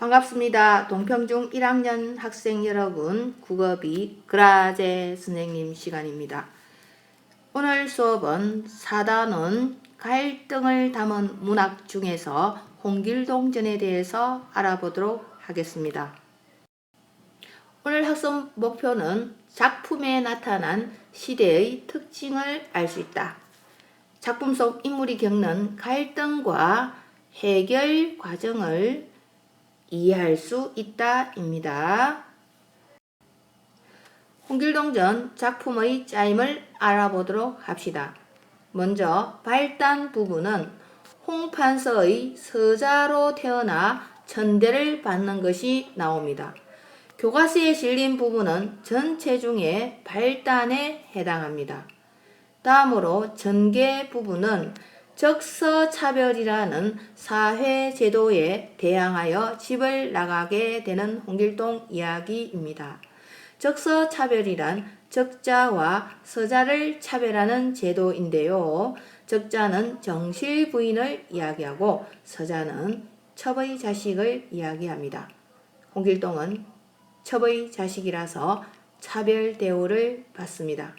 반갑습니다. 동평중 1학년 학생 여러분, 국어비 그라제 선생님 시간입니다. 오늘 수업은 4단원 갈등을 담은 문학 중에서 홍길동전에 대해서 알아보도록 하겠습니다. 오늘 학습 목표는 작품에 나타난 시대의 특징을 알 수 있다. 작품 속 인물이 겪는 갈등과 해결 과정을 이해할 수 있다입니다. 홍길동전 작품의 짜임을 알아보도록 합시다. 먼저 발단 부분은 홍판서의 서자로 태어나 천대를 받는 것이 나옵니다. 교과서에 실린 부분은 전체 중에 발단에 해당합니다. 다음으로 전개 부분은 적서차별이라는 사회제도에 대항하여 집을 나가게 되는 홍길동 이야기입니다. 적서차별이란 적자와 서자를 차별하는 제도인데요. 적자는 정실부인을 이야기하고 서자는 첩의 자식을 이야기합니다. 홍길동은 첩의 자식이라서 차별 대우를 받습니다.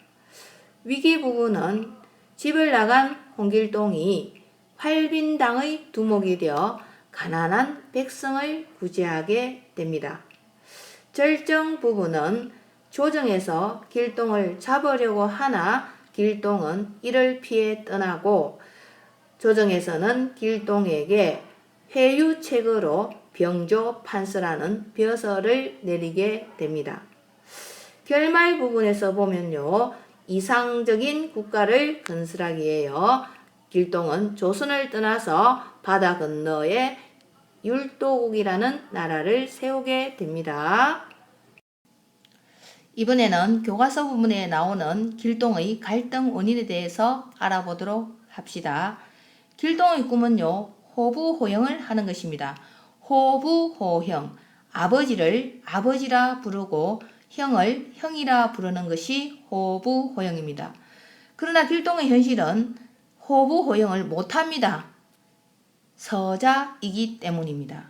위기 부분은 집을 나간 홍길동이 활빈당의 두목이 되어 가난한 백성을 구제하게 됩니다. 절정 부분은 조정에서 길동을 잡으려고 하나 길동은 이를 피해 떠나고 조정에서는 길동에게 회유책으로 병조판서라는 벼슬을 내리게 됩니다. 결말 부분에서 보면요. 이상적인 국가를 건설하기 위하여 길동은 조선을 떠나서 바다 건너에 율도국이라는 나라를 세우게 됩니다. 이번에는 교과서 부분에 나오는 길동의 갈등 원인에 대해서 알아보도록 합시다. 길동의 꿈은요, 호부호형을 하는 것입니다. 호부호형, 아버지를 아버지라 부르고 형을 형이라 부르는 것이 호부호형입니다. 그러나 길동의 현실은 호부호형을 못합니다. 서자이기 때문입니다.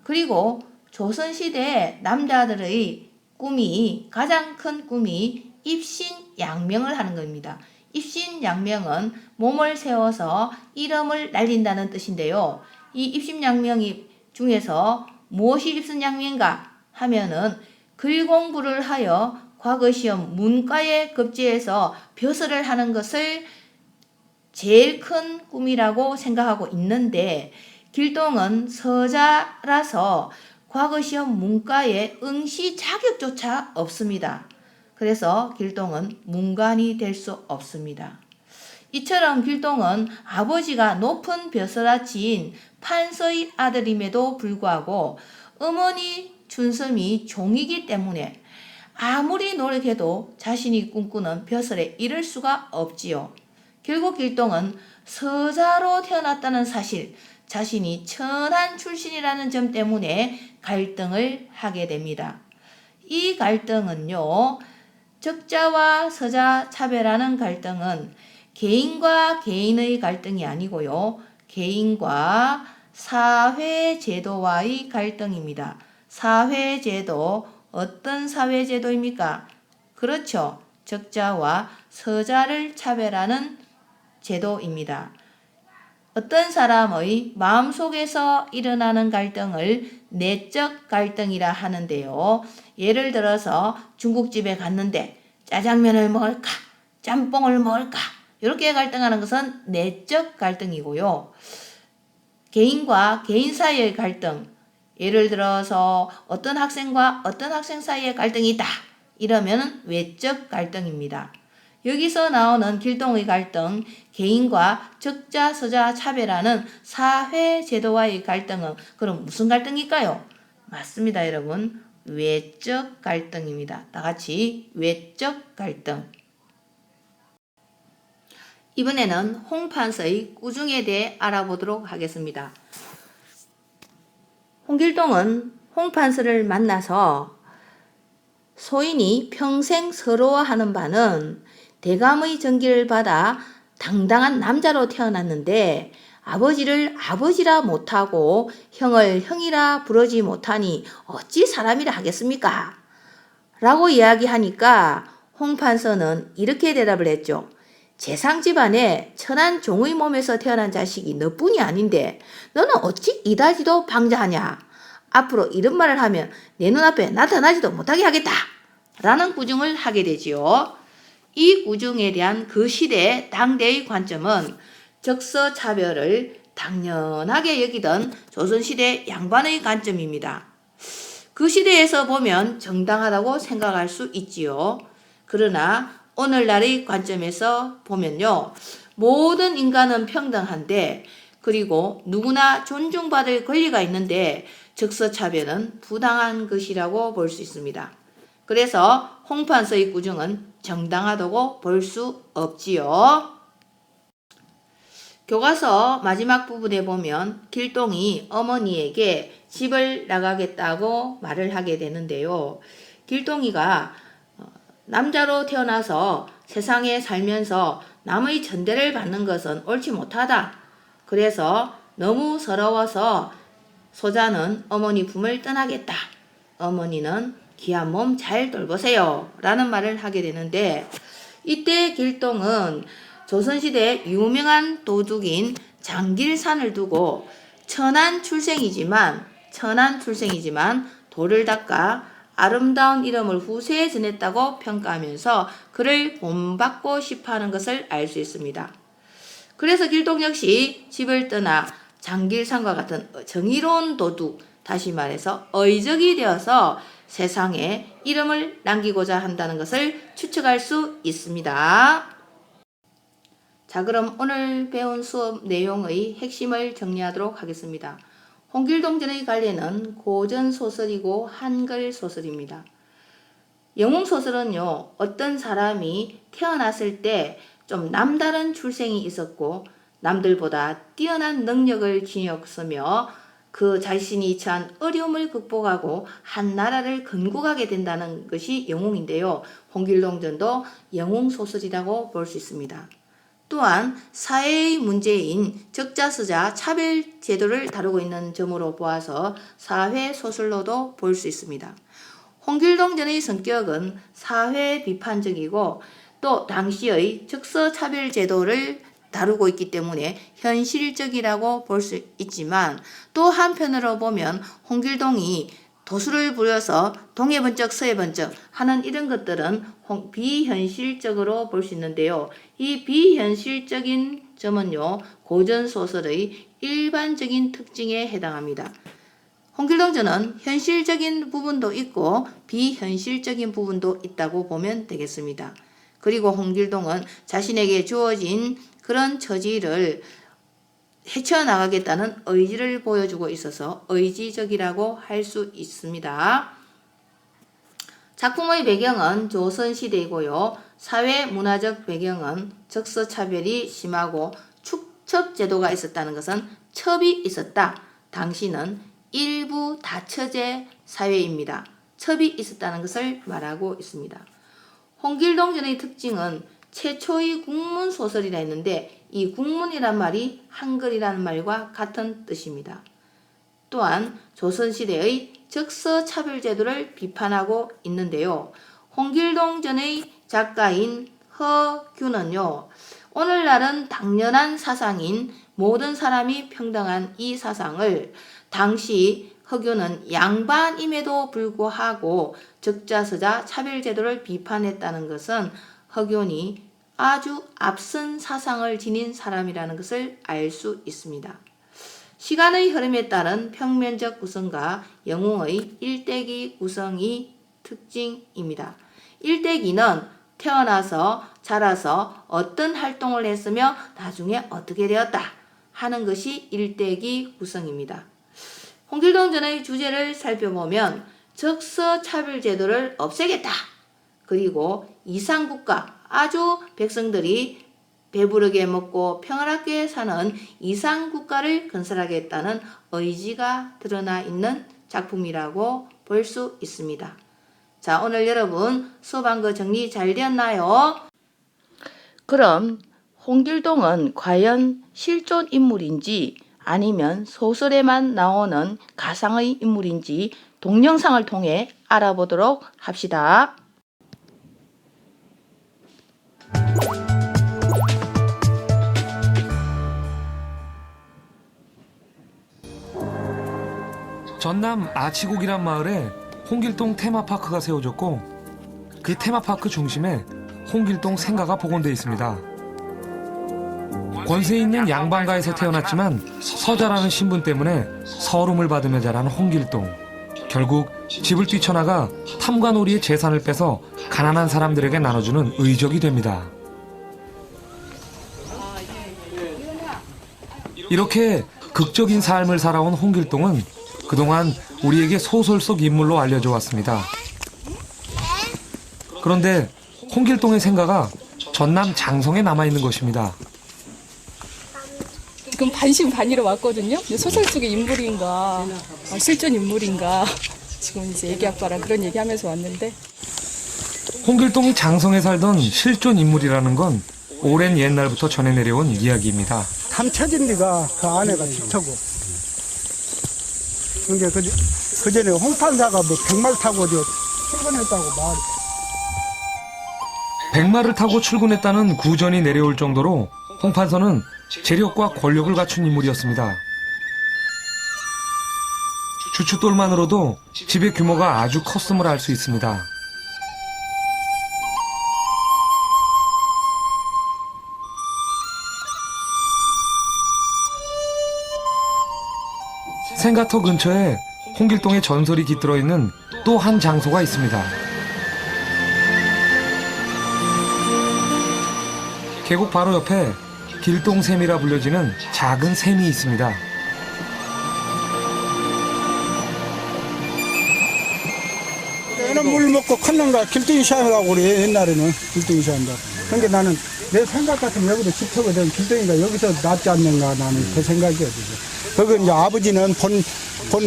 그리고 조선시대의 남자들의 꿈이 가장 큰 꿈이 입신양명을 하는 겁니다. 입신양명은 몸을 세워서 이름을 날린다는 뜻인데요. 이 입신양명이 중에서 무엇이 입신양명인가 하면은 글 공부를 하여 과거 시험 문과에 급제해서 벼슬을 하는 것을 제일 큰 꿈이라고 생각하고 있는데 길동은 서자라서 과거 시험 문과에 응시 자격조차 없습니다. 그래서 길동은 문관이 될 수 없습니다. 이처럼 길동은 아버지가 높은 벼슬아치인 판서의 아들임에도 불구하고 어머니 춘섬이 종이기 때문에 아무리 노력해도 자신이 꿈꾸는 벼슬에 이를 수가 없지요. 결국 길동은 서자로 태어났다는 사실, 자신이 천한 출신이라는 점 때문에 갈등을 하게 됩니다. 이 갈등은요, 적자와 서자 차별하는 갈등은 개인과 개인의 갈등이 아니고요, 개인과 사회제도와의 갈등입니다. 사회제도, 어떤 사회제도입니까? 그렇죠. 적자와 서자를 차별하는 제도입니다. 어떤 사람의 마음속에서 일어나는 갈등을 내적 갈등이라 하는데요. 예를 들어서 중국집에 갔는데 짜장면을 먹을까? 짬뽕을 먹을까? 이렇게 갈등하는 것은 내적 갈등이고요. 개인과 개인 사이의 갈등, 예를 들어서 어떤 학생과 어떤 학생 사이의 갈등이 있다. 이러면 외적 갈등입니다. 여기서 나오는 길동의 갈등, 개인과 적자, 서자 차별하는 사회제도와의 갈등은 그럼 무슨 갈등일까요? 맞습니다, 여러분. 외적 갈등입니다. 다 같이 외적 갈등. 이번에는 홍판서의 꾸중에 대해 알아보도록 하겠습니다. 홍길동은 홍판서를 만나서 소인이 평생 서러워하는 바는 대감의 전기를 받아 당당한 남자로 태어났는데 아버지를 아버지라 못하고 형을 형이라 부르지 못하니 어찌 사람이라 하겠습니까? 라고 이야기하니까 홍판서는 이렇게 대답을 했죠. 재상 집안에 천한 종의 몸에서 태어난 자식이 너뿐이 아닌데 너는 어찌 이다지도 방자하냐? 앞으로 이런 말을 하면 내 눈앞에 나타나지도 못하게 하겠다. 라는 구중을 하게 되지요. 이 구중에 대한 그 시대 당대의 관점은 적서차별을 당연하게 여기던 조선시대 양반의 관점입니다. 그 시대에서 보면 정당하다고 생각할 수 있지요. 그러나 오늘날의 관점에서 보면요. 모든 인간은 평등한데 그리고 누구나 존중받을 권리가 있는데 적서차별은 부당한 것이라고 볼 수 있습니다. 그래서 홍판서의 구중은 정당하다고 볼 수 없지요. 교과서 마지막 부분에 보면 길동이 어머니에게 집을 나가겠다고 말을 하게 되는데요. 길동이가 남자로 태어나서 세상에 살면서 남의 전대를 받는 것은 옳지 못하다. 그래서 너무 서러워서 소자는 어머니 품을 떠나겠다. 어머니는 귀한 몸 잘 돌보세요. 라는 말을 하게 되는데 이때 길동은 조선시대 유명한 도둑인 장길산을 두고 천한 출생이지만 돌을 닦아 아름다운 이름을 후세에 전했다고 평가하면서 그를 본받고 싶어하는 것을 알 수 있습니다. 그래서 길동 역시 집을 떠나 장길산과 같은 정의로운 도둑, 다시 말해서 의적이 되어서 세상에 이름을 남기고자 한다는 것을 추측할 수 있습니다. 자, 그럼 오늘 배운 수업 내용의 핵심을 정리하도록 하겠습니다. 홍길동전의 관례는 고전 소설이고 한글 소설입니다. 영웅 소설은요, 어떤 사람이 태어났을 때 좀 남다른 출생이 있었고 남들보다 뛰어난 능력을 지녔으며 그 자신이 처한 어려움을 극복하고 한 나라를 건국하게 된다는 것이 영웅인데요. 홍길동전도 영웅 소설이라고 볼 수 있습니다. 또한 사회의 문제인 적자서자 차별 제도를 다루고 있는 점으로 보아서 사회 소설로도 볼 수 있습니다. 홍길동전의 성격은 사회 비판적이고 또 당시의 적서 차별 제도를 다루고 있기 때문에 현실적이라고 볼 수 있지만 또 한편으로 보면 홍길동이 도수를 부려서 동해 번쩍 서해 번쩍 하는 이런 것들은 비현실적으로 볼 수 있는데요. 이 비현실적인 점은요, 고전소설의 일반적인 특징에 해당합니다. 홍길동전은 현실적인 부분도 있고 비현실적인 부분도 있다고 보면 되겠습니다. 그리고 홍길동은 자신에게 주어진 그런 처지를 헤쳐나가겠다는 의지를 보여주고 있어서 의지적이라고 할 수 있습니다. 작품의 배경은 조선시대이고요. 사회 문화적 배경은 적서차별이 심하고 축첩제도가 있었다는 것은 첩이 있었다. 당시는 일부 다처제 사회입니다. 첩이 있었다는 것을 말하고 있습니다. 홍길동전의 특징은 최초의 국문소설이라 했는데 이 국문이란 말이 한글이라는 말과 같은 뜻입니다. 또한 조선시대의 적서차별제도를 비판하고 있는데요. 홍길동전의 작가인 허균은요. 오늘날은 당연한 사상인 모든 사람이 평등한 이 사상을 당시 허균은 양반임에도 불구하고 적자서자 차별제도를 비판했다는 것은 허균이 아주 앞선 사상을 지닌 사람이라는 것을 알 수 있습니다. 시간의 흐름에 따른 평면적 구성과 영웅의 일대기 구성이 특징입니다. 일대기는 태어나서 자라서 어떤 활동을 했으며 나중에 어떻게 되었다 하는 것이 일대기 구성입니다. 홍길동전의 주제를 살펴보면 적서차별제도를 없애겠다. 그리고 이상국가, 아주 백성들이 배부르게 먹고 평화롭게 사는 이상국가를 건설하겠다는 의지가 드러나 있는 작품이라고 볼 수 있습니다. 자, 오늘 여러분 수업한 거 정리 잘 되었나요? 그럼 홍길동은 과연 실존 인물인지 아니면 소설에만 나오는 가상의 인물인지 동영상을 통해 알아보도록 합시다. 전남 아치곡이란 마을에 홍길동 테마파크가 세워졌고 그 테마파크 중심에 홍길동 생가가 복원되어 있습니다. 권세 있는 양반가에서 태어났지만 서자라는 신분 때문에 서름을 받으며 자란 홍길동. 결국 집을 뛰쳐나가 탐관오리의 재산을 빼서 가난한 사람들에게 나눠주는 의적이 됩니다. 이렇게 극적인 삶을 살아온 홍길동은 그동안 우리에게 소설 속 인물로 알려져 왔습니다. 그런데 홍길동의 생가가 전남 장성에 남아있는 것입니다. 지금 반신반의로 왔거든요. 소설 속의 인물인가, 실존 인물인가. 지금 이제 애기 아빠랑 그런 얘기하면서 왔는데. 홍길동이 장성에 살던 실존 인물이라는 건 오랜 옛날부터 전해 내려온 이야기입니다. 감춰진 데가 그 안에가 집터고. 그게 그 전에 홍판사가 뭐 백말 타고 출근했다고 말. 백마를 타고 출근했다는 구전이 내려올 정도로 홍판서는 재력과 권력을 갖춘 인물이었습니다. 주춧돌만으로도 집의 규모가 아주 컸음을 알 수 있습니다. 생가터 근처에 홍길동의 전설이 깃들어 있는 또 한 장소가 있습니다. 계곡 바로 옆에 길동샘이라 불려지는 작은 샘이 있습니다. 얘는 물 먹고 컸는가 길동이 시험이라고 그래. 옛날에는 길동이 시험이다. 그러니까 나는 내 생각 같으면 여기도 집터거든. 길동이가 여기서 낫지 않는가 나는 그 생각이야. 거기 이제 아버지는 본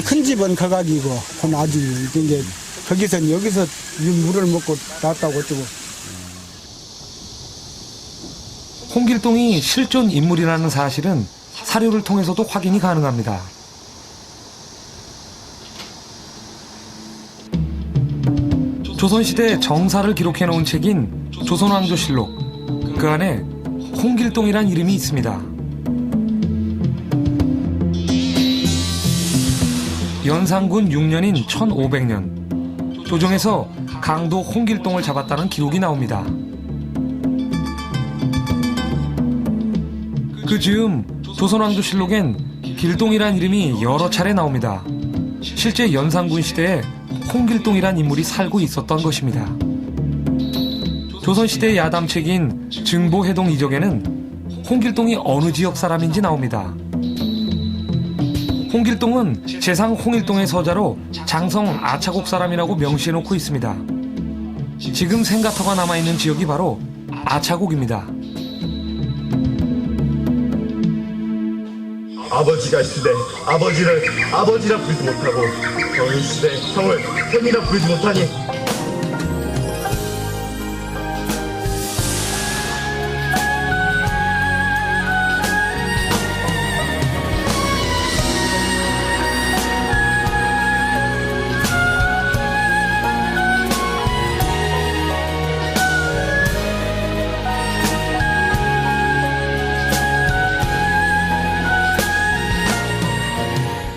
큰 집은 거각이고 본 아들이 이제 거기서 여기서 물을 먹고 낫다고 어쩌고. 홍길동이 실존 인물이라는 사실은 사료를 통해서도 확인이 가능합니다. 조선시대 정사를 기록해놓은 책인 조선왕조실록. 그 안에 홍길동이란 이름이 있습니다. 연산군 6년인 1500년 조정에서 강도 홍길동을 잡았다는 기록이 나옵니다. 그 즈음 조선왕조실록엔 길동이란 이름이 여러 차례 나옵니다. 실제 연산군 시대에 홍길동이란 인물이 살고 있었던 것입니다. 조선시대 야담책인 증보해동 이적에는 홍길동이 어느 지역 사람인지 나옵니다. 홍길동은 재상 홍일동의 서자로 장성 아차곡 사람이라고 명시해놓고 있습니다. 지금 생가터가 남아있는 지역이 바로 아차곡입니다. 아버지가 있으되 아버지를 아버지라 부르지 못하고 형이 있으되 형을 형이라 부르지 못하니